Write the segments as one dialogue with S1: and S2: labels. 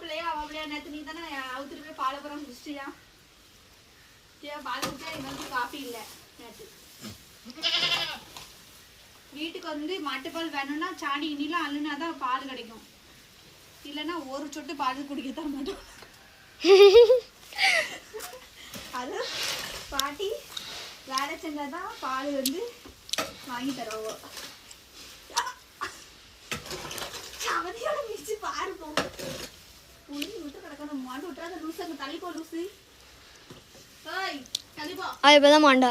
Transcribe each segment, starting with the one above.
S1: பிள்ளையா அவ பிள்ளையா நேற்று நீ தானே அவுத்துட்டு போய் பாலப்புறம் குடிச்சிட்டியா பால் குடிச்சா எங்களுக்கு காஃபி இல்லை நேற்று வீட்டுக்கு வந்து மாட்டுப்பால் வேணும்னா சாணி இனிலாம் அள்ளுனா தான் பால் கிடைக்கும் இல்லைன்னா ஒரு சொட்டு பால் குடிக்கத்தான் மாட்டோம் அது பாட்டி வேலை செஞ்சாதான் பால் வந்து வாங்கி தருவோம் அவதியோட மிச்சு பாரு போகும் புளிஞ்சு விட்டு கிடக்கணும் மாண்டு விட்டுறாத லூசு அங்கே தள்ளிப்போ லூசு ஏய் தள்ளிப்போ
S2: இப்பதான் மாண்டா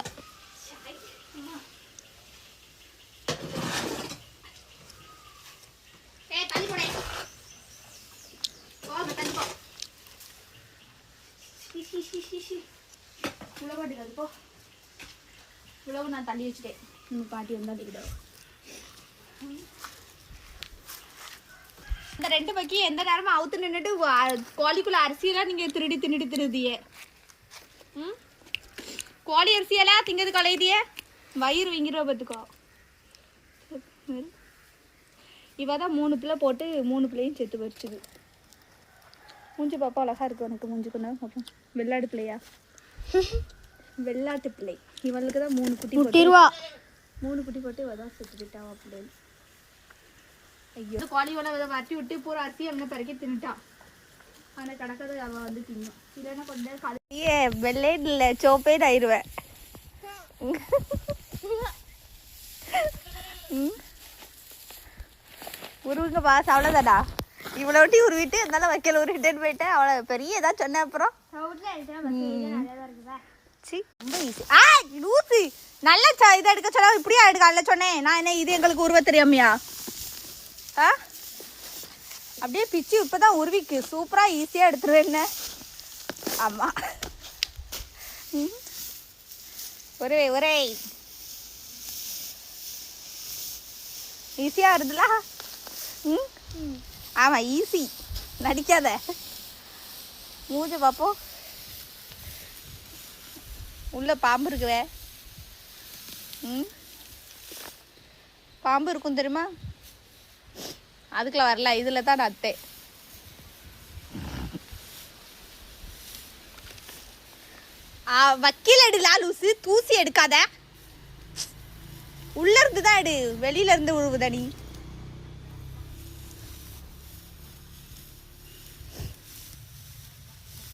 S1: ஏய் தள்ளிப்போடே போங்க தள்ளிப்போ உழவாட்டி தள்ளிப்போ உழவு நான் தள்ளி வச்சுட்டேன் உங்கள் பாட்டி வந்தால் தள்ளிக்கிட்டோம் இந்த 2 பக்கி எந்த நேரமும் அவுத்து நின்றுட்டு கோழிக்குள்ள அரிசியெல்லாம் நீங்கள் திருடி திருதியே கோழி அரிசியெல்லாம் திங்கிறது கலையுதியே வயிறு வீங்கிடுவா பார்த்துக்கோ இவ தான் 3 பிள்ளை போட்டு 3 பிள்ளையும் செத்து பறிச்சுது மூஞ்சி பாப்பா அழகா இருக்கு உனக்கு மூஞ்சி கொண்டா வெள்ளாடு பிள்ளையா வெள்ளாட்டு பிள்ளை இவளுக்கு தான் 3 குட்டி போட்டு 3 குட்டி போட்டு இவ தான் செத்து விட்டாவா பிள்ளை ஐயோ கோழியோட வட்டி விட்டு பூரா அரிசி அங்கே பிறக்கி தின்னுட்டான் ஆனால் கிடக்கிறது அவள் வந்து தின்னும் இல்லைன்னா கொஞ்ச நேரம்
S2: ஏ வெள்ளை இல்லை சோப்பே ஆயிடுவேன் உருவுங்க பாஸ் அவ்வளோதாடா இவ்வளோ ஒட்டி உருவிட்டு இருந்தாலும் வைக்கல உருவிட்டேன்னு போயிட்டேன் அவ்வளோ பெரிய ஏதாவது சொன்னேன் அப்புறம் ரொம்ப ஈஸி லூசி நல்ல இதை எடுக்க சொல்ல இப்படியா எடுக்க சொன்னேன் நான் என்ன இது எங்களுக்கு உருவ தெரியாமையா அப்படியே பிச்சு இப்பதான் உருவிக்கு சூப்பரா ஈஸியா எடுத்துருவேன் ஆமா ஒரே ஈஸியா இருந்துல ஆமா ஈஸி நடிக்காத மூஞ்ச பாப்போம் உள்ள பாம்பு இருக்குவே பாம்பு இருக்கும் தெரியுமா அதுக்குள்ள வரல இதுல தான் நத்தே வக்கீல் எடுலா லூசு தூசி எடுக்காத உள்ள இருந்து தான் எடு வெளியில இருந்து உழுவுதடி